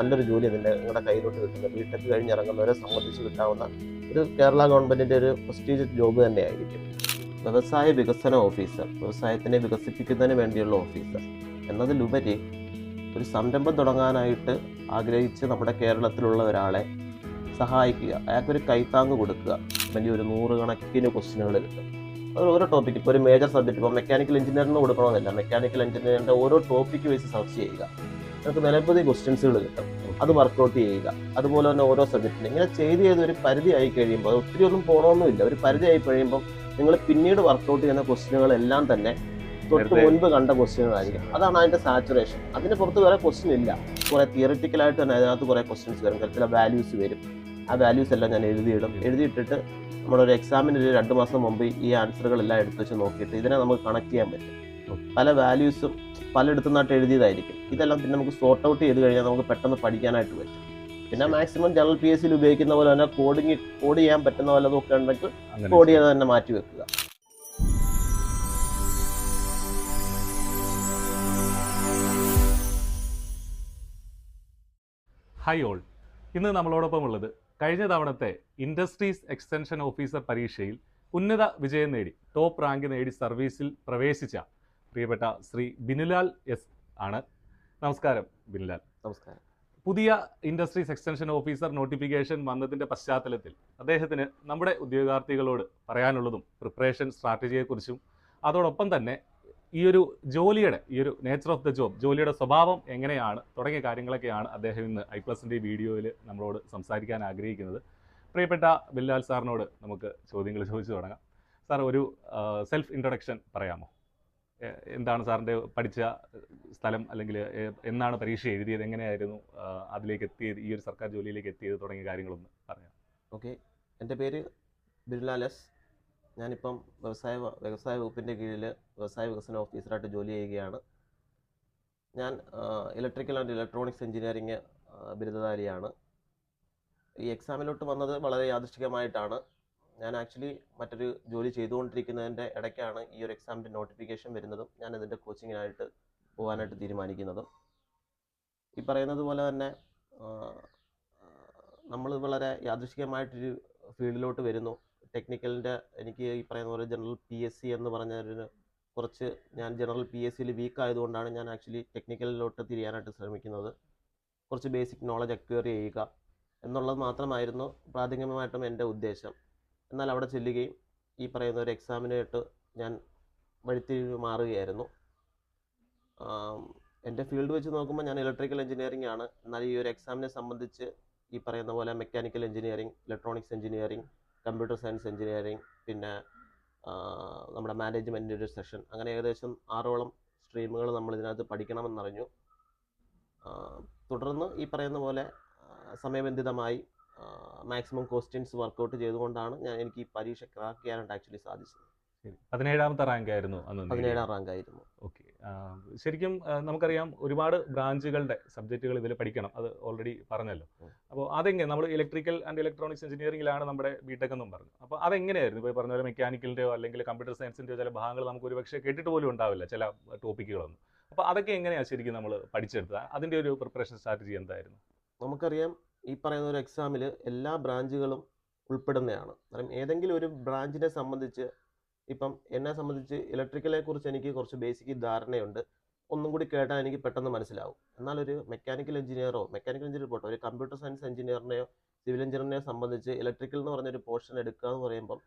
നല്ലൊരു ജോലി നിങ്ങളുടെ കയ്യിലോട്ട് കിട്ടുന്നത് ബിടെക് കഴിഞ്ഞിറങ്ങുന്നവരെ സംബന്ധിച്ച് കിട്ടാവുന്ന ഒരു കേരള ഗവൺമെൻറ്റിൻ്റെ ഒരു പ്രസ്റ്റീജിയസ് ജോബ് തന്നെയായിരിക്കും. വ്യവസായ വികസന ഓഫീസർ, വ്യവസായത്തിനെ വികസിപ്പിക്കുന്നതിന് വേണ്ടിയുള്ള ഓഫീസർ എന്നതിലുപരി ഒരു സംരംഭം തുടങ്ങാനായിട്ട് ആഗ്രഹിച്ച് നമ്മുടെ കേരളത്തിലുള്ള ഒരാളെ സഹായിക്കുക, അയാൾക്കൊരു കൈത്താങ്ങ് കൊടുക്കുക. വലിയൊരു 100 കണക്കിന് ക്വസ്റ്റ്യനുകൾ കിട്ടും. അത് ഓരോ ടോപ്പിക്ക്, ഇപ്പോൾ ഒരു മേജർ സബ്ജക്റ്റ്, ഇപ്പോൾ മെക്കാനിക്കൽ എഞ്ചിനീയറിന് കൊടുക്കണമെന്നില്ല, മെക്കാനിക്കൽ എഞ്ചിനീയറിൻ്റെ ഓരോ ടോപ്പിക്ക് വെച്ച് സെർച്ച് ചെയ്യുക. നമുക്ക് നിരവധി ക്വസ്റ്റ്യൻസുകൾ കിട്ടും, അത് വർക്കൗട്ട് ചെയ്യുക. അതുപോലെ തന്നെ ഓരോ സബ്ജക്റ്റിന് ഇങ്ങനെ ചെയ്ത് ഒരു പരിധി ആയി കഴിയുമ്പോൾ, ഒത്തിരി ഒന്നും പോകണമെന്നില്ല, ഒരു പരിധി ആയി കഴിയുമ്പോൾ നിങ്ങൾ പിന്നീട് വർക്കൗട്ട് ചെയ്യുന്ന ക്വസ്റ്റ്യനുകളെല്ലാം തന്നെ തൊട്ട് മുൻപ് കണ്ട ക്വസ്റ്റ്യനുകളായിരിക്കും. അതാണ് അതിൻ്റെ സാച്ചുറേഷൻ. അതിന് പുറത്ത് വേറെ ക്വസ്റ്റ്യൻ ഇല്ല. കുറേ തിയറിറ്റിക്കലായിട്ട് തന്നെ അതിനകത്ത് കുറേ ക്വസ്റ്റ്യൻസ് വരും, ചില വാല്യൂസ് വരും. ആ വാല്യൂസ് എല്ലാം ഞാൻ എഴുതിയിട്ടിട്ട് നമ്മളൊരു എക്സാമിന് ഒരു 2 മാസം മുമ്പ് ഈ ആൻസറുകളെല്ലാം എടുത്ത് വെച്ച് നോക്കിയിട്ട് ഇതിനെ നമുക്ക് കണക്ട് ചെയ്യാൻ പറ്റും. പല വാല്യൂസും പലയിടത്തുനിന്നായിട്ട് എഴുതിയതായിരിക്കും. ഇതെല്ലാം പിന്നെ നമുക്ക് സോർട്ട് ഔട്ട് ചെയ്ത് കഴിഞ്ഞാൽ നമുക്ക് പെട്ടെന്ന് പഠിക്കാനായിട്ട് പറ്റും. പിന്നെ മാക്സിമം ജനറൽ PSCയിൽ ഉപയോഗിക്കുന്ന പോലെ തന്നെ കോഡ് ചെയ്യാൻ പറ്റുന്ന വല്ലതൊക്കെ ഉണ്ടെങ്കിൽ കോഡ് ചെയ്ത് തന്നെ മാറ്റി വെക്കുക. ഹായ് ഓൾ, ഇന്ന് നമ്മളോടൊപ്പം ഉള്ളത് കഴിഞ്ഞ തവണത്തെ ഇൻഡസ്ട്രീസ് എക്സ്റ്റൻഷൻ ഓഫീസർ പരീക്ഷയിൽ ഉന്നത വിജയം നേടി ടോപ്പ് റാങ്ക് നേടി സർവീസിൽ പ്രവേശിച്ച പ്രിയപ്പെട്ട ശ്രീ ബിനുലാൽ എസ് ആണ്. നമസ്കാരം ബിനുലാൽ. നമസ്കാരം. പുതിയ ഇൻഡസ്ട്രീസ് എക്സ്റ്റൻഷൻ ഓഫീസർ നോട്ടിഫിക്കേഷൻ വന്നതിൻ്റെ പശ്ചാത്തലത്തിൽ അദ്ദേഹത്തിന് നമ്മുടെ ഉദ്യോഗാർത്ഥികളോട് പറയാനുള്ളതും പ്രിപ്പറേഷൻ സ്ട്രാറ്റജിയെക്കുറിച്ചും അതോടൊപ്പം തന്നെ ഈ ഒരു ജോലിയുടെ ഈ ഒരു നേച്ചർ ഓഫ് ദ ജോബ്, ജോലിയുടെ സ്വഭാവം എങ്ങനെയാണ് തുടങ്ങിയ കാര്യങ്ങളൊക്കെയാണ് അദ്ദേഹം ഇന്ന് i+ൻ്റെ വീഡിയോയിൽ നമ്മളോട് സംസാരിക്കാൻ ആഗ്രഹിക്കുന്നത്. പ്രിയപ്പെട്ട ബിനുലാൽ സാറിനോട് നമുക്ക് ചോദ്യങ്ങൾ ചോദിച്ചു തുടങ്ങാം. സാർ, ഒരു സെൽഫ് ഇൻട്രൊഡക്ഷൻ പറയാമോ? എന്താണ് സാറിൻ്റെ പഠിച്ച സ്ഥലം, അല്ലെങ്കിൽ എന്നാണ് പരീക്ഷ എഴുതിയത്, എങ്ങനെയായിരുന്നു അതിലേക്ക് എത്തിയത്, ഈ ഒരു സർക്കാർ ജോലിയിലേക്ക് എത്തിയത് തുടങ്ങിയ കാര്യങ്ങളൊന്ന് പറയാം. ഓക്കെ, എൻ്റെ പേര് ബിനുലാൽ എസ്. ഞാനിപ്പം വ്യവസായ വകുപ്പിൻ്റെ കീഴിൽ വ്യവസായ വികസന ഓഫീസറായിട്ട് ജോലി ചെയ്യുകയാണ്. ഞാൻ ഇലക്ട്രിക്കൽ ആൻഡ് ഇലക്ട്രോണിക്സ് എഞ്ചിനീയറിംഗ് ബിരുദധാരിയാണ്. ഈ എക്സാമിലോട്ട് വന്നത് വളരെ യാദൃശ്ചികമായിട്ടാണ്. ഞാൻ ആക്ച്വലി മറ്റൊരു ജോലി ചെയ്തുകൊണ്ടിരിക്കുന്നതിൻ്റെ ഇടയ്ക്കാണ് ഈ ഒരു എക്സാമിൻ്റെ നോട്ടിഫിക്കേഷൻ വരുന്നതും ഞാൻ ഇതിൻ്റെ കോച്ചിങ്ങിനായിട്ട് പോകാനായിട്ട് തീരുമാനിക്കുന്നതും. ഈ പറയുന്നത് പോലെ തന്നെ നമ്മൾ വളരെ യാദൃശ്ചികമായിട്ടൊരു ഫീൽഡിലോട്ട് വരുന്നു. ടെക്നിക്കലിൻ്റെ എനിക്ക് ഈ പറയുന്ന പോലെ ജനറൽ PSC എന്ന് പറഞ്ഞൊരു കുറച്ച് ഞാൻ ജനറൽ PSCയിൽ വീക്ക് ആയതുകൊണ്ടാണ് ഞാൻ ആക്ച്വലി ടെക്നിക്കലിലോട്ട് തിരിയാനായിട്ട് ശ്രമിക്കുന്നത്. കുറച്ച് ബേസിക് നോളജ് അക്വയർ ചെയ്യുക എന്നുള്ളത് മാത്രമായിരുന്നു പ്രാഥമികമായിട്ടും എൻ്റെ ഉദ്ദേശം. എന്നാൽ അവിടെ ചെല്ലുകയും ഈ പറയുന്ന ഒരു എക്സാമിനായിട്ട് ഞാൻ വഴിത്തിരിവ് മാറുകയായിരുന്നു. എൻ്റെ ഫീൽഡ് വെച്ച് നോക്കുമ്പോൾ ഞാൻ ഇലക്ട്രിക്കൽ എഞ്ചിനീയറിംഗ് ആണ്. എന്നാൽ ഈ ഒരു എക്സാമിനെ സംബന്ധിച്ച് ഈ പറയുന്ന പോലെ mechanical engineering, electronics engineering, computer science engineering, പിന്നെ നമ്മുടെ മാനേജ്മെൻറ്റിൻ്റെ ഒരു സെഷൻ, അങ്ങനെ ഏകദേശം 6ഓളം സ്ട്രീമുകൾ നമ്മൾ ഇതിനകത്ത് പഠിക്കണമെന്നറിഞ്ഞു. തുടർന്ന് ഈ പറയുന്ന പോലെ സമയബന്ധിതമായി മാക്സിമം ക്വസ്റ്റ്യൻസ് വർക്കൗട്ട് ചെയ്തുകൊണ്ടാണ് എനിക്ക് ഈ പരീക്ഷ ക്രാക്ക് ചെയ്യാനായിട്ട് ആക്ച്വലി സാധിച്ചത്. 17ാമത്തെ റാങ്ക് ആയിരുന്നു അന്ന്? 17ാം റാങ്ക് ആയിരുന്നു. ഓക്കെ. ശരിക്കും നമുക്കറിയാം ഒരുപാട് ബ്രാഞ്ചുകളുടെ സബ്ജക്റ്റുകൾ ഇതിൽ പഠിക്കണം, അത് ഓൾറെഡി പറഞ്ഞല്ലോ. അപ്പോൾ അതെങ്ങനെ, നമ്മൾ ഇലക്ട്രിക്കൽ ആൻഡ് ഇലക്ട്രോണിക്സ് എഞ്ചിനീയറിംഗിലാണ് നമ്മുടെ ബിടെക് എന്നും പറഞ്ഞു. അപ്പോൾ അതെങ്ങനെയായിരുന്നു? ഇപ്പോൾ പറഞ്ഞ പോലെ മെക്കാനിക്കലിൻ്റെയോ അല്ലെങ്കിൽ കമ്പ്യൂട്ടർ സയൻസിൻ്റെയോ ചില ഭാഗങ്ങൾ നമുക്ക് ഒരുപക്ഷെ കേട്ടിട്ട് പോലും ഉണ്ടാവില്ല, ചില ടോപ്പിക്കുകളൊന്നും. അപ്പോൾ അതൊക്കെ എങ്ങനെയാണ് ശരിക്കും നമ്മൾ പഠിച്ചെടുത്തത്? അതിൻ്റെ ഒരു പ്രിപ്പറേഷൻ സ്ട്രാറ്റജി എന്തായിരുന്നു? നമുക്കറിയാം ഈ പറയുന്ന ഒരു എക്സാമിൽ എല്ലാ ബ്രാഞ്ചുകളും ഉൾപ്പെടുന്നതാണ്. കാരണം ഏതെങ്കിലും ഒരു ബ്രാഞ്ചിനെ സംബന്ധിച്ച്, ഇപ്പം എന്നെ സംബന്ധിച്ച് ഇലക്ട്രിക്കലെ കുറിച്ച് എനിക്ക് കുറച്ച് ബേസിക് ധാരണയുണ്ട്, ഒന്നും കൂടി കേട്ടാൽ എനിക്ക് പെട്ടെന്ന് മനസ്സിലാവും. എന്നാൽ ഒരു മെക്കാനിക്കൽ എഞ്ചിനീയർ പോട്ടെ, ഒരു കമ്പ്യൂട്ടർ സയൻസ് എഞ്ചിനീയറിനെയോ സിവിൽ എഞ്ചിനീയറിനെയോ സംബന്ധിച്ച് ഇലക്ട്രിക്കൽ എന്ന് പറഞ്ഞൊരു പോർഷൻ എടുക്കുക എന്ന് പറയുമ്പം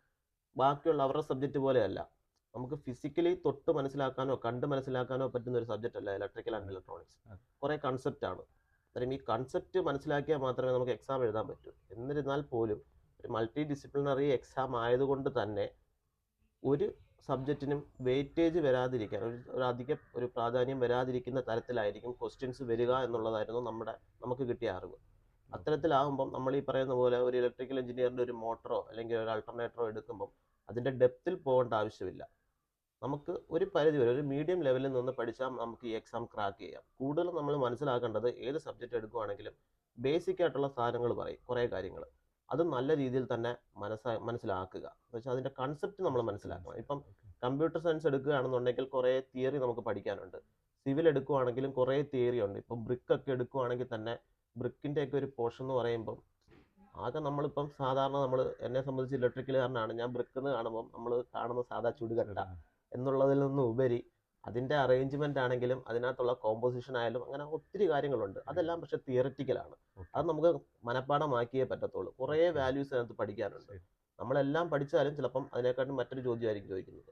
ബാക്കിയുള്ള അവരുടെ സബ്ജക്റ്റ് പോലെയല്ല. നമുക്ക് ഫിസിക്കലി തൊട്ട് മനസ്സിലാക്കാനോ കണ്ട് മനസ്സിലാക്കാനോ പറ്റുന്ന ഒരു സബ്ജക്റ്റ് അല്ല ഇലക്ട്രിക്കൽ ആൻഡ് ഇലക്ട്രോണിക്സ്. കുറേ കൺസെപ്റ്റാണ്. അന്നേരം ഈ കൺസെപ്റ്റ് മനസ്സിലാക്കിയാൽ മാത്രമേ നമുക്ക് എക്സാം എഴുതാൻ പറ്റൂ. എന്നിരുന്നാൽ പോലും ഒരു മൾട്ടി ഡിസിപ്ലിനറി എക്സാം ആയതുകൊണ്ട് തന്നെ ഒരു സബ്ജക്റ്റിനും വെയിറ്റേജ് വരാതിരിക്കാൻ, അധികം ഒരു പ്രാധാന്യം വരാതിരിക്കുന്ന തരത്തിലായിരിക്കും ക്വസ്റ്റ്യൻസ് വരിക എന്നുള്ളതായിരുന്നു നമുക്ക് കിട്ടിയ അറിവ്. അത്തരത്തിലാകുമ്പം നമ്മൾ ഈ പറയുന്ന പോലെ ഒരു ഇലക്ട്രിക്കൽ എഞ്ചിനീയറിൻ്റെ ഒരു മോട്ടറോ അല്ലെങ്കിൽ ഒരു അൾട്ടർനേറ്ററോ എടുക്കുമ്പം അതിൻ്റെ ഡെപ്തിൽ പോകേണ്ട ആവശ്യമില്ല. നമുക്ക് ഒരു പരിധി വരെ ഒരു മീഡിയം ലെവലിൽ നിന്ന് പഠിച്ചാൽ നമുക്ക് ഈ എക്സാം ക്രാക്ക് ചെയ്യാം. കൂടുതലും നമ്മൾ മനസ്സിലാക്കേണ്ടത് ഏത് സബ്ജക്റ്റ് എടുക്കുകയാണെങ്കിലും ബേസിക് ആയിട്ടുള്ള സാധനങ്ങൾ പറയും, കുറേ കാര്യങ്ങൾ, അത് നല്ല രീതിയിൽ തന്നെ മനസ്സിലാക്കുക. എന്ന് വെച്ചാൽ അതിൻ്റെ കൺസെപ്റ്റ് നമ്മൾ മനസ്സിലാക്കണം. ഇപ്പം കമ്പ്യൂട്ടർ സയൻസ് എടുക്കുകയാണെന്നുണ്ടെങ്കിൽ കുറേ തിയറി നമുക്ക് പഠിക്കാനുണ്ട്. സിവിൽ എടുക്കുകയാണെങ്കിലും കുറേ തിയറി ഉണ്ട്. ഇപ്പം ബ്രിക്കൊക്കെ എടുക്കുകയാണെങ്കിൽ തന്നെ ബ്രിക്കിൻ്റെ ഒക്കെ ഒരു പോർഷൻ എന്ന് പറയുമ്പം ആകെ നമ്മളിപ്പം സാധാരണ എന്നെ സംബന്ധിച്ച് ഇലക്ട്രിക്കലുകാരനാണ്, ഞാൻ ബ്രിക്ക് എന്ന് കാണുമ്പം നമ്മൾ കാണുന്ന സാധാ ചുടുകട്ട എന്നുള്ളതിൽ നിന്നും ഉപരി അതിൻ്റെ അറേഞ്ച്മെൻ്റ് ആണെങ്കിലും അതിനകത്തുള്ള കോമ്പോസിഷൻ ആയാലും അങ്ങനെ ഒത്തിരി കാര്യങ്ങളുണ്ട്. അതെല്ലാം പക്ഷെ തിയററ്റിക്കലാണ്. അത് നമുക്ക് മനഃപ്പാഠമാക്കിയേ പറ്റത്തുള്ളൂ. കുറേ വാല്യൂസ് അതിനകത്ത് പഠിക്കാനുണ്ട്. നമ്മളെല്ലാം പഠിച്ചാലും ചിലപ്പം അതിനെക്കാട്ടും മറ്റൊരു ചോദ്യമായിരിക്കും ചോദിക്കുന്നത്.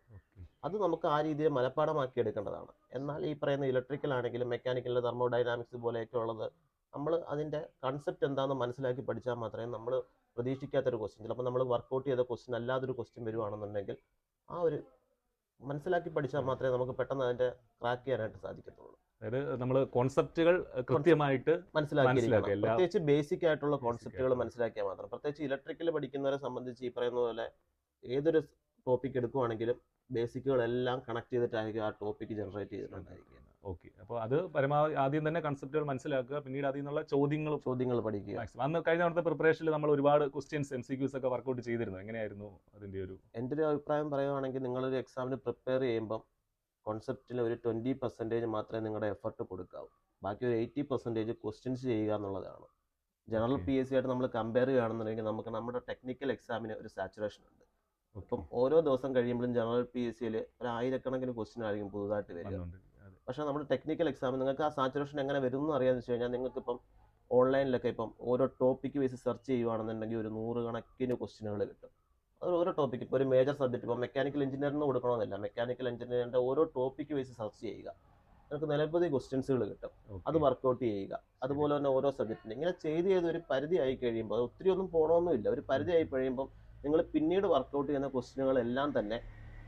അത് നമുക്ക് ആ രീതിയിൽ മനഃപ്പാഠമാക്കി എടുക്കേണ്ടതാണ്. എന്നാൽ ഈ പറയുന്ന ഇലക്ട്രിക്കൽ ആണെങ്കിലും മെക്കാനിക്കലിൻ്റെ തെർമോഡൈനാമിക്സ് പോലെയൊക്കെ ഉള്ളത് നമ്മൾ അതിൻ്റെ കൺസെപ്റ്റ് എന്താണെന്ന് മനസ്സിലാക്കി പഠിച്ചാൽ മാത്രമേ നമ്മൾ പ്രതീക്ഷിക്കാത്തൊരു ക്വസ്റ്റ്യൻ, ചിലപ്പോൾ നമ്മൾ വർക്കൗട്ട് ചെയ്ത ക്വസ്റ്റ്യൻ അല്ലാതൊരു ക്വസ്റ്റ്യൻ വരുവാണെന്നുണ്ടെങ്കിൽ ആ ഒരു മനസ്സിലാക്കി പഠിച്ചാൽ മാത്രമേ നമുക്ക് പെട്ടെന്ന് അതിൻ്റെ ക്രാക്ക് ചെയ്യാനായിട്ട് സാധിക്കത്തുള്ളൂ. അതായത് നമ്മൾ കോൺസെപ്റ്റുകൾ കൃത്യമായിട്ട് മനസ്സിലാക്കിയിരിക്കണം. പ്രത്യേകിച്ച് ബേസിക് ആയിട്ടുള്ള കോൺസെപ്റ്റുകൾ മനസ്സിലാക്കിയാൽ മാത്രം. പ്രത്യേകിച്ച് ഇലക്ട്രിക്കൽ പഠിക്കുന്നവരെ സംബന്ധിച്ച് ഈ പറയുന്ന പോലെ ഏതൊരു ടോപ്പിക് എടുക്കുവാണെങ്കിലും ബേസിക്കുകളെല്ലാം കണക്ട് ചെയ്തിട്ടായിരിക്കും ആ ടോപ്പിക്ക് ജനറേറ്റ് ചെയ്തിട്ടുണ്ടായിരിക്കുക. ഓക്കെ, അപ്പോൾ അത് പരമാവധി ആദ്യം തന്നെ കൺസെപ്റ്റുകൾ മനസ്സിലാക്കുക, പിന്നീട് അതിൽ നിന്നുള്ള ചോദ്യങ്ങൾ പഠിക്കുക. അന്ന് കഴിഞ്ഞ തവണത്തെ പ്രിപ്പറേഷനിൽ നമ്മൾ ഒരുപാട് ക്വസ്റ്റ്യൻസ് MCQs ഒക്കെ വർക്കൗട്ട് ചെയ്തിരുന്നു. എങ്ങനെയായിരുന്നു അതിൻ്റെ ഒരു? എൻ്റെ ഒരു അഭിപ്രായം പറയുകയാണെങ്കിൽ നിങ്ങളൊരു എക്സാമിന് പ്രിപ്പയർ ചെയ്യുമ്പം കോൺസെപ്റ്റിൽ ഒരു 20% മാത്രമേ നിങ്ങളുടെ എഫർട്ട് കൊടുക്കാവൂ. ബാക്കി ഒരു 80% ക്വസ്റ്റ്യൻസ് ചെയ്യുക എന്നുള്ളതാണ്. ജനറൽ PSC ആയിട്ട് നമ്മൾ കമ്പയർ ചെയ്യുകയാണെന്നുണ്ടെങ്കിൽ നമുക്ക് നമ്മുടെ ടെക്നിക്കൽ എക്സാമിന് ഒരു സാച്ചുറേഷൻ ഉണ്ട്. ഇപ്പം ഓരോ ദിവസം കഴിയുമ്പോഴും ജനറൽ PSCയിൽ ഒരു 1000കണക്കിന് ക്വസ്റ്റ്യൻ ആയിരിക്കും പുതുതായിട്ട് വരിക. പക്ഷേ നമ്മുടെ ടെക്നിക്കൽ എക്സാമിൽ നിങ്ങൾക്ക് ആ സാച്ചുറേഷൻ എങ്ങനെ വരും എന്ന് അറിയാമെന്ന് വെച്ച് കഴിഞ്ഞാൽ നിങ്ങൾക്കിപ്പം ഓൺലൈനിലൊക്കെ ഇപ്പം ഓരോ ടോപ്പിക്ക് വെച്ച് സെർച്ച് ചെയ്യുകയാണെന്നുണ്ടെങ്കിൽ ഒരു 100 കണക്കിന് ക്വസ്റ്റ്യനുകൾ കിട്ടും. അത് ഓരോ ടോപ്പിക്ക്, ഇപ്പോൾ ഒരു മേജർ സബ്ജക്റ്റ് ഇപ്പോൾ മെക്കാനിക്കൽ എഞ്ചിനീയറിന് കൊടുക്കണമെന്നില്ല, മെക്കാനിക്കൽ എഞ്ചിനീയറിൻ്റെ ഓരോ ടോപ്പിക്ക് വെച്ച് സെർച്ച് ചെയ്യുക, നിങ്ങൾക്ക് നിരവധി ക്വസ്റ്റ്യൻസുകൾ കിട്ടും. അത് വർക്കൗട്ട് ചെയ്യുക. അതുപോലെ തന്നെ ഓരോ സബ്ജക്റ്റിന് ഇങ്ങനെ ചെയ്ത് ഒരു പരിധി ആയി കഴിയുമ്പോൾ, അത് ഒത്തിരി ഒന്നും പോകണമെന്നില്ല, ഒരു പരിധി ആയി കഴിയുമ്പം നിങ്ങൾ പിന്നീട് വർക്കൗട്ട് ചെയ്യുന്ന ക്വസ്റ്റ്യനുകളെല്ലാം തന്നെ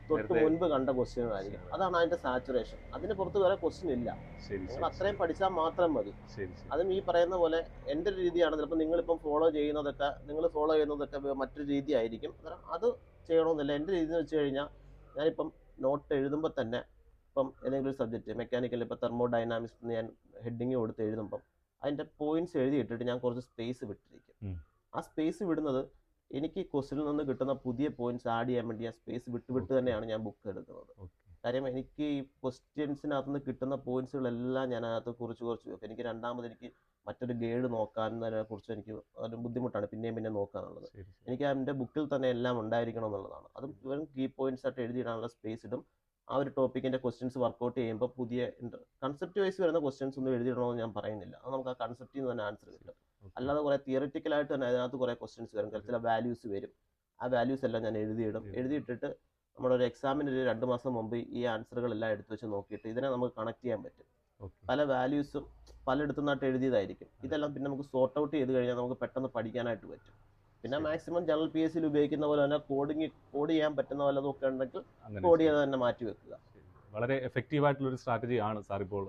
തൊട്ട് മുൻപ് കണ്ട ക്വസ്റ്റ്യനുകളായിരിക്കും. അതാണ് അതിന്റെ സാച്ചുറേഷൻ. അതിന് പുറത്ത് വേറെ ക്വസ്റ്റ്യൻ ഇല്ല. നിങ്ങൾ അത്രയും പഠിച്ചാൽ മാത്രം മതി. അതും ഈ പറയുന്ന പോലെ എൻ്റെ ഒരു രീതിയാണ്. ചിലപ്പോൾ നിങ്ങളിപ്പം ഫോളോ ചെയ്യുന്നതൊക്കെ മറ്റൊരു രീതി ആയിരിക്കും. അത് ചെയ്യണമെന്നില്ല. എൻ്റെ രീതി എന്ന് വെച്ച് കഴിഞ്ഞാൽ ഞാനിപ്പം നോട്ട് എഴുതുമ്പോൾ തന്നെ ഇപ്പം ഏതെങ്കിലും ഒരു സബ്ജക്റ്റ് മെക്കാനിക്കൽ ഇപ്പോൾ തെർമോഡൈനാമിക്സ് ഞാൻ ഹെഡിങ് കൊടുത്ത് എഴുതുമ്പം അതിൻ്റെ പോയിന്റ്സ് എഴുതിയിട്ടിട്ട് ഞാൻ കുറച്ച് സ്പേസ് വിട്ടിരിക്കും. ആ സ്പേസ് വിടുന്നത് എനിക്ക് ക്വസ്റ്റ്യനിൽ നിന്ന് കിട്ടുന്ന പുതിയ പോയിന്റ്സ് ആഡ് ചെയ്യാൻ വേണ്ടി ഞാൻ സ്പേസ് വിട്ട് തന്നെയാണ് ഞാൻ ബുക്ക് എടുക്കുന്നത്. കാര്യം എനിക്ക് ഈ ക്വസ്റ്റ്യൻസിനകത്ത് നിന്ന് കിട്ടുന്ന പോയിന്റ്സുകളെല്ലാം ഞാൻ അതിനകത്ത് കുറിച്ച് വെക്കും. എനിക്ക് രണ്ടാമത് മറ്റൊരു ഗൈഡ് നോക്കാനതിനെ കുറിച്ച് എനിക്ക് ഒരു ബുദ്ധിമുട്ടാണ് പിന്നെയും നോക്കുക എന്നുള്ളത്. എനിക്ക് എൻ്റെ ബുക്കിൽ തന്നെ എല്ലാം ഉണ്ടായിരിക്കണം എന്നുള്ളതാണ്. അതും ഇവരും കീ പോയിന്റ്സ് ആയിട്ട് എഴുതിയിടാനുള്ള സ്പേസ് ഇടും. ആ ഒരു ടോപ്പിക്കിൻ്റെ ക്വസ്റ്റ്യൻസ് വർക്കൗട്ട് ചെയ്യുമ്പോൾ പുതിയ കൺസെപ്റ്റ് വൈസ് വരുന്ന ക്വസ്റ്റ്യൻസ് ഒന്നും എഴുതിയിടണമെന്ന് ഞാൻ പറയുന്നില്ല. അത് നമുക്ക് ആ കൺസെപ്റ്റിൽ നിന്ന് തന്നെ ആൻസർ കിട്ടും. അല്ലാതെ കുറേ തിയറിറ്റിക്കലായിട്ട് തന്നെ അതിനകത്ത് കുറേ ക്വസ്റ്റ്യൻസ് വരും, ചില വാല്യൂസ് വരും. ആ വാല്യൂസ് എല്ലാം ഞാൻ എഴുതിയിട്ടിട്ട് നമ്മുടെ ഒരു എക്സാമിന് ഒരു 2 മാസം മുമ്പ് ഈ ആൻസറുകളെല്ലാം എടുത്തു വെച്ച് നോക്കിയിട്ട് ഇതിനെ നമുക്ക് കണക്ട് ചെയ്യാൻ പറ്റും. പല വാല്യൂസും പലയിടത്തുനിന്നായിട്ട് എഴുതിയതായിരിക്കും. ഇതെല്ലാം പിന്നെ നമുക്ക് സോർട്ട് ഔട്ട് ചെയ്ത് കഴിഞ്ഞാൽ നമുക്ക് പെട്ടെന്ന് പഠിക്കാനായിട്ട് പറ്റും. പിന്നെ മാക്സിമം ജനറൽ PSCയിൽ ഉപയോഗിക്കുന്ന പോലെ തന്നെ കോഡ് ചെയ്യാൻ പറ്റുന്ന വല്ലതൊക്കെ ഉണ്ടെങ്കിൽ കോഡ് ചെയ്ത് തന്നെ മാറ്റി വെക്കുക. വളരെ എഫക്റ്റീവായിട്ടുള്ളൊരു സ്ട്രാറ്റജിയാണ് സാർ ഇപ്പോൾ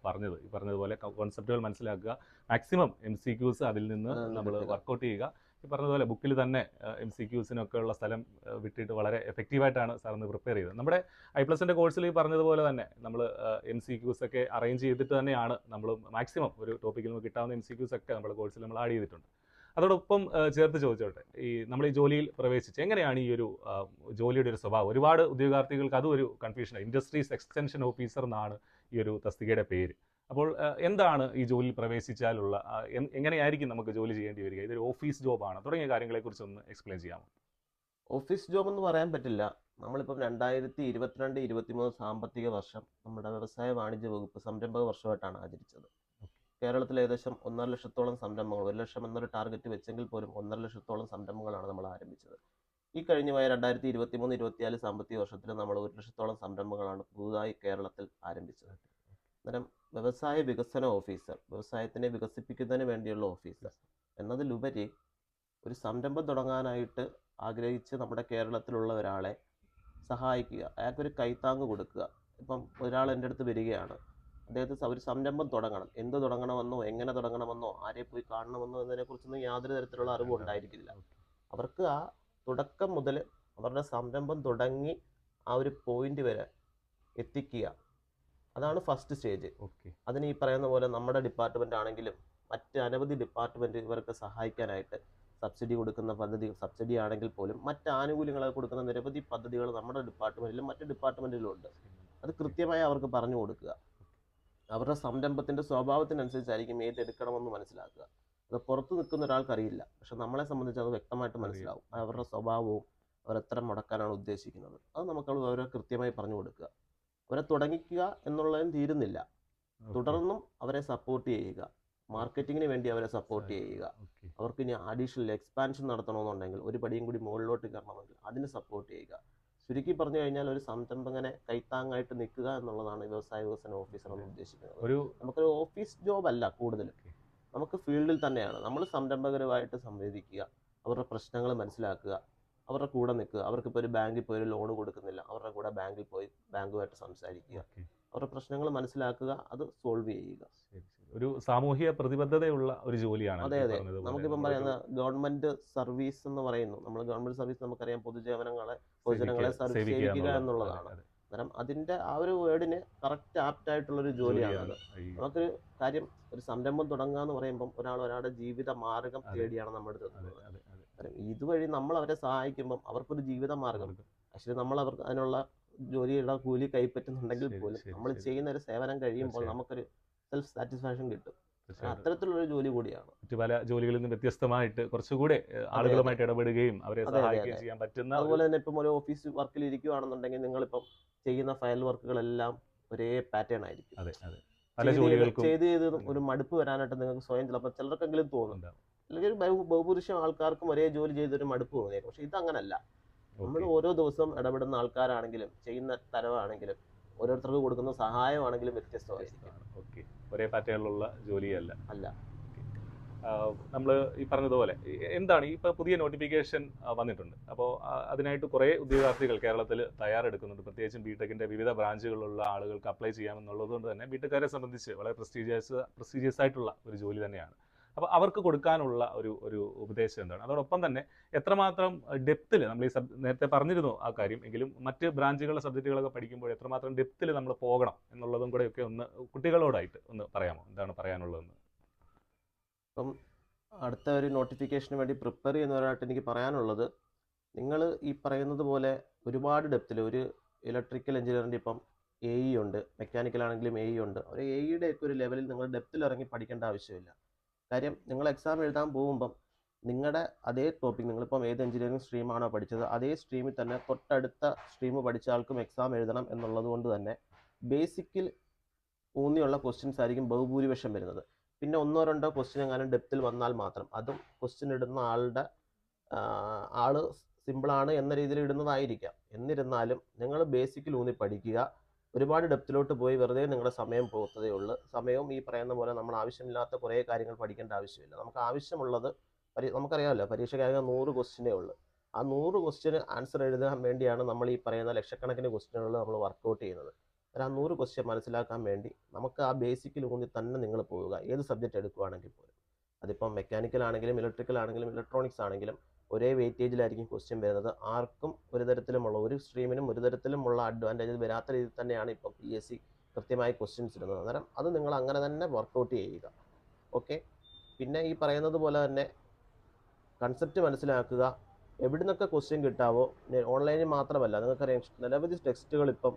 പറഞ്ഞത്. ഈ പറഞ്ഞതുപോലെ കോൺസെപ്റ്റുകൾ മനസ്സിലാക്കുക, മാക്സിമം MCQs അതിൽ നിന്ന് നമ്മൾ വർക്കൗട്ട് ചെയ്യുക. ഈ പറഞ്ഞതുപോലെ ബുക്കിൽ തന്നെ MCQസിനൊക്കെ ഉള്ള സ്ഥലം വിട്ടിട്ട് വളരെ എഫക്റ്റീവായിട്ടാണ് സാർ ഇന്ന് പ്രിപ്പയർ ചെയ്തത്. നമ്മുടെ I+ൻ്റെ കോഴ്സിൽ ഈ പറഞ്ഞതുപോലെ തന്നെ നമ്മൾ MCQs ഒക്കെ അറേഞ്ച് ചെയ്തിട്ട് തന്നെയാണ് നമ്മൾ മാക്സിമം ഒരു ടോപ്പിക്കിൽ നിന്ന് കിട്ടാവുന്ന MCQs ഒക്കെ നമ്മുടെ കോഴ്സിൽ നമ്മൾ ആഡ് ചെയ്തിട്ടുണ്ട്. അതോടൊപ്പം ചേർത്ത് ചോദിച്ചോട്ടെ, നമ്മൾ ഈ ജോലിയിൽ പ്രവേശിച്ച് എങ്ങനെയാണ് ഈ ഒരു ജോലിയുടെ ഒരു സ്വഭാവം? ഒരുപാട് ഉദ്യോഗാർത്ഥികൾക്ക് അതും ഒരു കൺഫ്യൂഷനാണ്. ഇൻഡസ്ട്രീസ് എക്സ്റ്റൻഷൻ ഓഫീസർ എന്നാണ് ഈ ഒരു തസ്തികയുടെ പേര്. അപ്പോൾ എന്താണ് ഈ ജോലിയിൽ പ്രവേശിച്ചാലുള്ള എങ്ങനെയായിരിക്കും നമുക്ക് ജോലി ചെയ്യേണ്ടി വരിക? ഇതൊരു ഓഫീസ് ജോബാണ് തുടങ്ങിയ കാര്യങ്ങളെക്കുറിച്ച് ഒന്ന് എക്സ്പ്ലെയിൻ ചെയ്യാമോ? ഓഫീസ് ജോബ് എന്ന് പറയാൻ പറ്റില്ല. നമ്മളിപ്പം 2022-23 സാമ്പത്തിക വർഷം നമ്മുടെ വ്യവസായ വാണിജ്യ വകുപ്പ് സംരംഭക വർഷമായിട്ടാണ് ആചരിച്ചത്. കേരളത്തിൽ ഏകദേശം 1.5 ലക്ഷത്തോളം സംരംഭങ്ങൾ, 1 ലക്ഷം എന്നൊരു ടാർഗറ്റ് വെച്ചെങ്കിൽ പോലും 1.5 ലക്ഷത്തോളം സംരംഭങ്ങളാണ് നമ്മൾ ആരംഭിച്ചത്. ഈ കഴിഞ്ഞ 2023-24 സാമ്പത്തിക വർഷത്തിൽ നമ്മൾ 1 ലക്ഷത്തോളം സംരംഭങ്ങളാണ് പുതുതായി കേരളത്തിൽ ആരംഭിച്ചത്. അന്നേരം വ്യവസായ വികസന ഓഫീസർ, വ്യവസായത്തിനെ വികസിപ്പിക്കുന്നതിന് വേണ്ടിയുള്ള ഓഫീസർ എന്നതിലുപരി ഒരു സംരംഭം തുടങ്ങാനായിട്ട് ആഗ്രഹിച്ച് നമ്മുടെ കേരളത്തിലുള്ള ഒരാളെ സഹായിക്കുക, അയാൾക്കൊരു കൈത്താങ്ങ് കൊടുക്കുക. ഇപ്പം ഒരാൾ എൻ്റെ അടുത്ത് വരികയാണ്, അദ്ദേഹത്തിന് ഒരു സംരംഭം തുടങ്ങണം, എന്ത് തുടങ്ങണമെന്നോ എങ്ങനെ തുടങ്ങണമെന്നോ ആരെ പോയി കാണണമെന്നോ എന്നതിനെക്കുറിച്ചൊന്നും യാതൊരു തരത്തിലുള്ള അറിവും ഉണ്ടായിരിക്കില്ല. അവർക്ക് ആ തുടക്കം മുതൽ അവരുടെ സംരംഭം തുടങ്ങി ആ ഒരു പോയിന്റ് വരെ എത്തിക്കുക, അതാണ് ഫസ്റ്റ് സ്റ്റേജ്. അതിന് ഈ പറയുന്ന പോലെ നമ്മുടെ ഡിപ്പാർട്ട്മെൻ്റ് ആണെങ്കിലും മറ്റ് അനവധി ഡിപ്പാർട്ട്മെൻറ്റ് ഇവർക്ക് സഹായിക്കാനായിട്ട് സബ്സിഡി കൊടുക്കുന്ന പദ്ധതി, സബ്സിഡി ആണെങ്കിൽ പോലും മറ്റ് ആനുകൂല്യങ്ങളൊക്കെ കൊടുക്കുന്ന നിരവധി പദ്ധതികൾ നമ്മുടെ ഡിപ്പാർട്ട്മെൻറ്റിലും മറ്റ് ഡിപ്പാർട്ട്മെൻറ്റിലും ഉണ്ട്. അത് കൃത്യമായി അവർക്ക് പറഞ്ഞു കൊടുക്കുക. അവരുടെ സംരംഭത്തിൻ്റെ സ്വഭാവത്തിനനുസരിച്ചായിരിക്കും ഏതെടുക്കണമെന്ന് മനസ്സിലാക്കുക. അത് പുറത്ത് നിൽക്കുന്ന ഒരാൾക്കറിയില്ല, പക്ഷെ നമ്മളെ സംബന്ധിച്ച് അത് വ്യക്തമായിട്ട് മനസ്സിലാവും. അവരുടെ സ്വഭാവവും അവരെത്ര മുടക്കാനാണ് ഉദ്ദേശിക്കുന്നത്, അത് നമുക്ക് അവരെ കൃത്യമായി പറഞ്ഞു കൊടുക്കുക. അവരെ തുടങ്ങിക്കുക എന്നുള്ളതും തീരുന്നില്ല, തുടർന്നും അവരെ സപ്പോർട്ട് ചെയ്യുക, മാർക്കറ്റിങ്ങിന് വേണ്ടി അവരെ സപ്പോർട്ട് ചെയ്യുക. അവർക്ക് ഇനി അഡീഷണൽ എക്സ്പാൻഷൻ നടത്തണമെന്നുണ്ടെങ്കിൽ, ഒരു പടിയും കൂടി മുകളിലോട്ട് കയറണമെങ്കിൽ അതിന് സപ്പോർട്ട് ചെയ്യുക. ചുരുക്കി പറഞ്ഞു കഴിഞ്ഞാൽ ഒരു സംരംഭകനെ കൈത്താങ്ങായിട്ട് നിൽക്കുക എന്നുള്ളതാണ് വ്യവസായ വികസന ഓഫീസർ എന്ന് ഉദ്ദേശിക്കുന്നത്. നമുക്കൊരു ഓഫീസ് ജോബ് അല്ല കൂടുതലും, നമുക്ക് ഫീൽഡിൽ തന്നെയാണ്. നമ്മൾ സംരംഭകരുമായിട്ട് സംവദിക്കുക, അവരുടെ പ്രശ്നങ്ങൾ മനസ്സിലാക്കുക, അവരുടെ കൂടെ നിൽക്കുക. അവർക്കിപ്പോൾ ഒരു ബാങ്കിൽ പോയി ഒരു ലോൺ കൊടുക്കുന്നില്ല, അവരുടെ കൂടെ ബാങ്കിൽ പോയി ബാങ്കുമായിട്ട് സംസാരിക്കുക, അവരുടെ പ്രശ്നങ്ങൾ മനസ്സിലാക്കുക, അത് സോൾവ് ചെയ്യുക. ഒരു സാമൂഹിക പ്രതിബദ്ധതയുള്ള ഒരു ജോലിയാണ്. അതെ അതെ, നമുക്കിപ്പം പറയുന്ന ഗവൺമെന്റ് സർവീസ് എന്ന് പറയുന്നു. നമ്മൾ ഗവൺമെന്റ് സർവീസ് നമുക്കറിയാം, പൊതുജനങ്ങളെ സേവിക്കുക എന്നുള്ളതാണ്. അന്നേരം അതിന്റെ ആ ഒരു വേർഡിന് കറക്റ്റ് ആപ്റ്റ് ആയിട്ടുള്ളൊരു ജോലിയാണത്. നമുക്കൊരു കാര്യം, ഒരു സംരംഭം തുടങ്ങുക എന്ന് പറയുമ്പം ഒരാളുടെ ജീവിത മാർഗം തേടിയാണ് നമ്മുടെ അടുത്ത്. ഇതുവഴി നമ്മൾ അവരെ സഹായിക്കുമ്പം അവർക്കൊരു ജീവിത മാർഗം, ആക്ച്വലി നമ്മൾ അവർക്ക് അതിനുള്ള ജോലിയുടെ കൂലി കൈപ്പറ്റുന്നുണ്ടെങ്കിൽ പോലും നമ്മൾ ചെയ്യുന്ന ഒരു സേവനം കഴിയുമ്പോൾ നമുക്കൊരു സെൽഫ് സാറ്റിസ്ഫാക്ഷൻ കിട്ടും. അത്തരത്തിലുള്ള ജോലി കൂടിയാണ്. മറ്റു പല ജോലികളിൽ നിന്ന് വ്യത്യസ്തമായിട്ട് കുറച്ചുകൂടെ ആളുകളുമായിട്ട് ഇടപെടുകയും അവരെ സഹായിക്കുകയും ചെയ്യാൻ പറ്റുന്ന. അതുപോലെ തന്നെ ഇപ്പം ഒരു ഓഫീസ് വർക്കിൽ ഇരിക്കുകയാണെന്നുണ്ടെങ്കിൽ നിങ്ങളിപ്പം ചെയ്യുന്ന ഫയൽ വർക്കുകളെല്ലാം ഒരേ പാറ്റേൺ ആയിരിക്കും. ചെയ്ത് ഒരു മടുപ്പ് വരാനായിട്ട് നിങ്ങൾക്ക് സ്വയം ചിലപ്പോൾ ചിലർക്കെങ്കിലും തോന്നുന്നുണ്ടാവും, അല്ലെങ്കിൽ ബഹുഭൂരിഷം ആൾക്കാർക്കും ഒരേ ജോലി ചെയ്തൊരു മടുപ്പ് തോന്നിയേക്കും. പക്ഷെ ഇതങ്ങനല്ല. നമ്മൾ ഓരോ ദിവസവും ഇടപെടുന്ന ആൾക്കാരാണെങ്കിലും ചെയ്യുന്ന തരവാണെങ്കിലും ഓരോരുത്തർക്ക് കൊടുക്കുന്ന സഹായമാണെങ്കിലും വ്യത്യസ്തമായിരിക്കും. ഒരേ പാറ്റേണിലുള്ള ജോലിയല്ല. അല്ല. നമ്മൾ ഈ പറഞ്ഞതുപോലെ എന്താണ് ഇപ്പോൾ പുതിയ നോട്ടിഫിക്കേഷൻ വന്നിട്ടുണ്ട്. അപ്പോൾ അതിനായിട്ട് കുറേ ഉദ്യോഗാർത്ഥികൾ കേരളത്തിൽ തയ്യാറെടുക്കുന്നുണ്ട്. പ്രത്യേകിച്ചും ബിടെക്കിൻ്റെ വിവിധ ബ്രാഞ്ചുകളിലുള്ള ആളുകൾക്ക് അപ്ലൈ ചെയ്യാമെന്നുള്ളത് കൊണ്ട് തന്നെ ബിടെക്കാരെ സംബന്ധിച്ച് വളരെ പ്രസ്റ്റീജിയസ് ആയിട്ടുള്ള ഒരു ജോലി തന്നെയാണ്. അപ്പോൾ അവർക്ക് കൊടുക്കാനുള്ള ഒരു ഉപദേശം എന്താണ്? അതോടൊപ്പം തന്നെ എത്രമാത്രം ഡെപ്തിൽ നമ്മൾ ഈ നേരത്തെ പറഞ്ഞിരുന്നു ആ കാര്യം, എങ്കിലും മറ്റ് ബ്രാഞ്ചുകളുടെ സബ്ജക്റ്റുകളൊക്കെ പഠിക്കുമ്പോൾ എത്രമാത്രം ഡെപ്തിൽ നമ്മൾ പോകണം എന്നുള്ളതും കൂടെയൊക്കെ ഒന്ന് കുട്ടികളോടായിട്ട് ഒന്ന് പറയാമോ? എന്താണ് പറയാനുള്ളതെന്ന്? ഇപ്പം അടുത്ത ഒരു നോട്ടിഫിക്കേഷന് വേണ്ടി പ്രിപ്പയർ ചെയ്യുന്നവരായിട്ട് എനിക്ക് പറയാനുള്ളത്, നിങ്ങൾ ഈ പറയുന്നത് പോലെ ഒരുപാട് ഡെപ്തിൽ, ഒരു ഇലക്ട്രിക്കൽ എഞ്ചിനീയറിൻ്റെ ഇപ്പം AE ഉണ്ട്, മെക്കാനിക്കൽ ആണെങ്കിലും AE ഉണ്ട്. ഒരു AEയുടെ ഒക്കെ ഒരു ലെവലിൽ നിങ്ങൾ ഡെപ്തിൽ ഇറങ്ങി പഠിക്കേണ്ട ആവശ്യമില്ല. കാര്യം നിങ്ങൾ എക്സാം എഴുതാൻ പോകുമ്പം നിങ്ങളുടെ അതേ ടോപ്പിക്, നിങ്ങളിപ്പം ഏത് എഞ്ചിനീയറിംഗ് സ്ട്രീമാണോ പഠിച്ചത് അതേ സ്ട്രീമിൽ തന്നെ തൊട്ടടുത്ത സ്ട്രീം പഠിച്ച ആൾക്കും എക്സാം എഴുതണം എന്നുള്ളത് കൊണ്ട് തന്നെ ബേസിക്കിൽ ഊന്നിയുള്ള ക്വസ്റ്റ്യൻസ് ആയിരിക്കും ബഹുഭൂരിപക്ഷം വരുന്നത്. പിന്നെ ഒന്നോ രണ്ടോ ക്വസ്റ്റ്യൻ എങ്ങാനും ഡെപ്തിൽ വന്നാൽ മാത്രം, അതും ക്വസ്റ്റ്യൻ ഇടുന്ന ആള് സിമ്പിളാണ് എന്ന രീതിയിൽ ഇടുന്നതായിരിക്കാം. എന്നിരുന്നാലും നിങ്ങൾ ബേസിക്കിൽ ഊന്നി പഠിക്കുക. ഒരുപാട് ഡെപ്തിലോട്ട് പോയി വെറുതെ നിങ്ങളുടെ സമയം പോകത്തതേ ഉള്ളൂ. സമയവും ഈ പറയുന്ന പോലെ നമ്മൾ ആവശ്യമില്ലാത്ത കുറേ കാര്യങ്ങൾ പഠിക്കേണ്ട ആവശ്യമില്ല. നമുക്ക് ആവശ്യമുള്ളത് നമുക്കറിയാമല്ലോ, പരീക്ഷയ്ക്കാകെ 100 ക്വസ്റ്റ്യനേ ഉള്ളൂ. ആ 100 ക്വസ്റ്റ്യന് ആൻസർ എഴുതാൻ വേണ്ടിയാണ് നമ്മൾ ഈ പറയുന്ന ലക്ഷക്കണക്കിന് ക്വസ്റ്റ്യനുകൾ നമ്മൾ വർക്കൗട്ട് ചെയ്യുന്നത്. ആ 100 ക്വസ്റ്റ്യൻ മനസ്സിലാക്കാൻ വേണ്ടി നമുക്ക് ആ ബേസിക്കിൽ ഊന്നി തന്നെ നിങ്ങൾ പോവുക. ഏത് സബ്ജക്റ്റ് എടുക്കുകയാണെങ്കിൽ പോലും, അതിപ്പം മെക്കാനിക്കൽ ആണെങ്കിലും ഇലക്ട്രിക്കൽ ആണെങ്കിലും ഇലക്ട്രോണിക്സ് ആണെങ്കിലും ഒരേ വെയിറ്റേജിലായിരിക്കും ക്വസ്റ്റ്യൻ വരുന്നത്. ആർക്കും ഒരു തരത്തിലുമുള്ള, ഒരു സ്ട്രീമിനും ഒരു തരത്തിലുമുള്ള അഡ്വാൻറ്റേജ് വരാത്ത രീതിയിൽ തന്നെയാണ് ഇപ്പം PSC കൃത്യമായി ക്വസ്റ്റ്യൻസ് ഇടുന്നത്. അന്നേരം അത് നിങ്ങൾ അങ്ങനെ തന്നെ വർക്കൗട്ട് ചെയ്യുക. ഓക്കെ. പിന്നെ ഈ പറയുന്നത് പോലെ തന്നെ കൺസെപ്റ്റ് മനസ്സിലാക്കുക. എവിടെ നിന്നൊക്കെ ക്വസ്റ്റ്യൻ കിട്ടാവോ, ഓൺലൈനിൽ മാത്രമല്ല, നിങ്ങൾക്കറിയാം നിരവധി ടെക്സ്റ്റുകൾ ഇപ്പം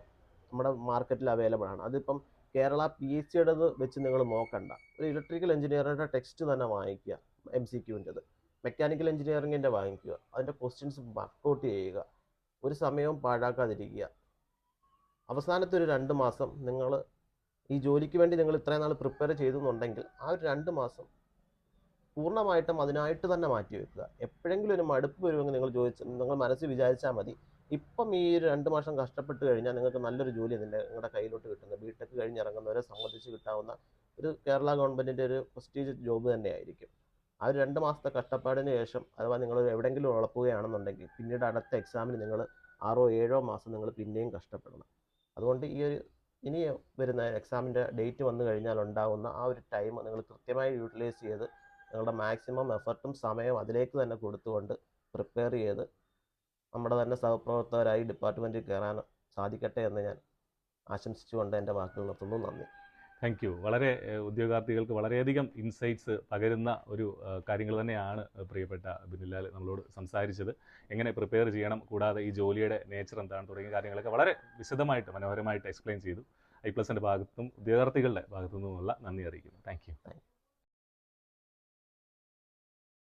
നമ്മുടെ മാർക്കറ്റിൽ അവൈലബിൾ ആണ്. അതിപ്പം കേരള PSCയുടേത് വെച്ച് നിങ്ങൾ നോക്കണ്ട. ഒരു ഇലക്ട്രിക്കൽ എഞ്ചിനീയറിൻ്റെ ടെക്സ്റ്റ് തന്നെ വാങ്ങിക്കുക, MCQൻ്റെത്. മെക്കാനിക്കൽ എഞ്ചിനീയറിങ്ങിൻ്റെ വാങ്ങിക്കുക, അതിൻ്റെ ക്വസ്റ്റ്യൻസ് വർക്കൗട്ട് ചെയ്യുക. ഒരു സമയവും പാഴാക്കാതിരിക്കുക. അവസാനത്തെ ഒരു 2 മാസം നിങ്ങൾ ഈ ജോലിക്ക് വേണ്ടി നിങ്ങൾ ഇത്രയും നാൾ പ്രിപ്പയർ ചെയ്തെന്നുണ്ടെങ്കിൽ ആ ഒരു 2 മാസം പൂർണ്ണമായിട്ടും അതിനായിട്ട് തന്നെ മാറ്റി വെക്കുക. എപ്പോഴെങ്കിലും ഒരു മടുപ്പ് വരുമെങ്കിൽ നിങ്ങൾ മനസ്സിൽ വിചാരിച്ചാൽ മതി, ഇപ്പം ഈ ഒരു 2 മാസം കഷ്ടപ്പെട്ട് കഴിഞ്ഞാൽ നിങ്ങൾക്ക് നല്ലൊരു ജോലി നിങ്ങളുടെ കയ്യിലോട്ട് കിട്ടുന്നത് ബിടെക് കഴിഞ്ഞിറങ്ങുന്നവരെ സംബന്ധിച്ച് കിട്ടാവുന്ന ഒരു കേരള ഗവൺമെൻറ്റിൻ്റെ ഒരു പ്രസ്റ്റീജ് ജോബ് തന്നെയായിരിക്കും. ആ ഒരു 2 മാസത്തെ കഷ്ടപ്പാടിന് ശേഷം അഥവാ നിങ്ങൾ എവിടെയെങ്കിലും ഉളപ്പുകയാണെന്നുണ്ടെങ്കിൽ പിന്നീട് അടുത്ത എക്സാമിന് നിങ്ങൾ 6 or 7 മാസം നിങ്ങൾ പിന്നെയും കഷ്ടപ്പെടണം. അതുകൊണ്ട് ഈ ഒരു ഇനി വരുന്ന എക്സാമിൻ്റെ ഡേറ്റ് വന്നു കഴിഞ്ഞാൽ ഉണ്ടാകുന്ന ആ ഒരു ടൈം നിങ്ങൾ കൃത്യമായി യൂട്ടിലൈസ് ചെയ്ത് നിങ്ങളുടെ മാക്സിമം എഫർട്ടും സമയവും അതിലേക്ക് തന്നെ കൊടുത്തുകൊണ്ട് പ്രിപ്പയർ ചെയ്ത് നമ്മുടെ തന്നെ സഹപ്രവർത്തകരായി ഡിപ്പാർട്ട്മെൻറ്റിൽ കയറാൻ സാധിക്കട്ടെ എന്ന് ഞാൻ ആശംസിച്ചുകൊണ്ട് എൻ്റെ വാക്കുകൾ നിർത്തുന്നു. നന്ദി. Thank you. വളരെ ഉദ്യോഗാർത്ഥികൾക്ക് വളരെയധികം ഇൻസൈറ്റ്സ് പകരുന്ന ഒരു കാര്യങ്ങൾ തന്നെയാണ് പ്രിയപ്പെട്ട ബിനുലാൽ നമ്മളോട് സംസാരിച്ചത്. എങ്ങനെ പ്രിപ്പയർ ചെയ്യണം, കൂടാതെ ഈ ജോലിയുടെ നേച്ചർ എന്താണ് തുടങ്ങിയ കാര്യങ്ങളൊക്കെ വളരെ വിശദമായിട്ട് മനോഹരമായിട്ട് എക്സ്പ്ലെയിൻ ചെയ്തു. ഐ പ്ലസിൻ്റെ ഭാഗത്തും ഉദ്യോഗാർത്ഥികളുടെ ഭാഗത്തു നിന്നുമുള്ള നന്ദി അറിയിക്കുന്നു. Thank you.